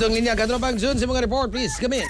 Itong linya, Katropang Jun, sa mga report, please, come in.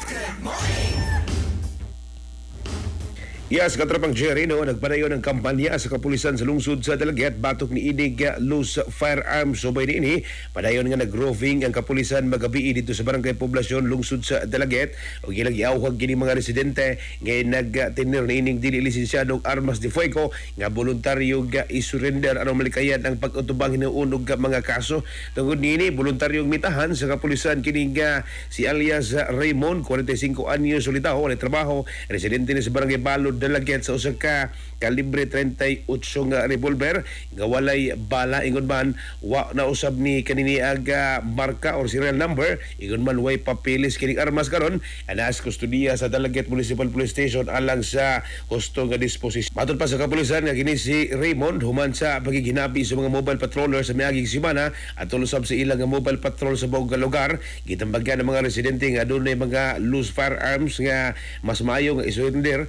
Yes, Katropang Jerry, no, nagpadayon ng kampanya sa kapulisan sa lungsod sa Dalaget batok ni Inig Loose Firearms. So by din padayon nga nag-roving ang kapulisan magabi dito sa barangay poblasyon lungsod sa Dalaget o gilang iawhag kini mga residente nga nagtinir ni ining dili lisensyadong armas de fuego nga voluntaryo ga isurrender anong malikayan ang pag-utubang hinuunog mga kaso. Tungod niini voluntaryong mitahan sa kapulisan kini nga si alias Raymond, 45 anyos, solitaho, wala trabaho, residente ni sa barangay Balod Dalaget sa usa ka kalibre 38 nga revolver nga walay bala, ingon man wa na usab ni kanini aga marka or serial number, ingon man way papeles kining armas karon anas kustudiya sa Dalaget Municipal Police Station alang sa husto nga disposisyon. Matod pa sa kapulisan nga kini si Raymond human sa pagiginabi sa mga mobile patroller sa miaging semana at tulusab sa ilang nga mobile patrol sa bawang lugar, gitambagyan ng mga residente nga adunay mga loose firearms nga mas maayo nga isurrender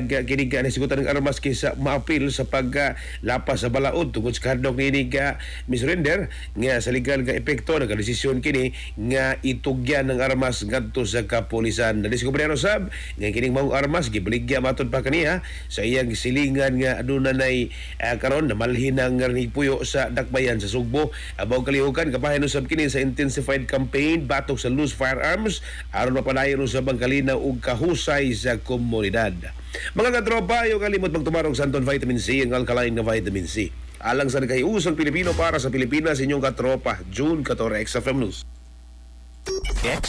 kini nga nasigutan ng armas kaysa maapil sa paglapas sa balaod tungod sa kadlok ni misurrender nga sa legal nga epekto nagdesisyon kini nga itugyan ng armas ngadto sa kapulisan. Nadiskubre sab nga kining maong armas gibaligya matod pa kaniya sa iyang silingan nga aduna nay karon namalhin ang puyo sa dakbayan sa Sugbo. Abaw kalihukan kapahen usab kini sa intensified campaign batok sa loose firearms aron mapadayon usab ang kalinaw ug kahusay sa komunidad. Mga katropa, yung kalimot magtumarong Santon Vitamin C, ang alkaline na vitamin C. Alang sa nagkaiusang Pilipino para sa Pilipinas, inyong katropa, June 14, XFM News.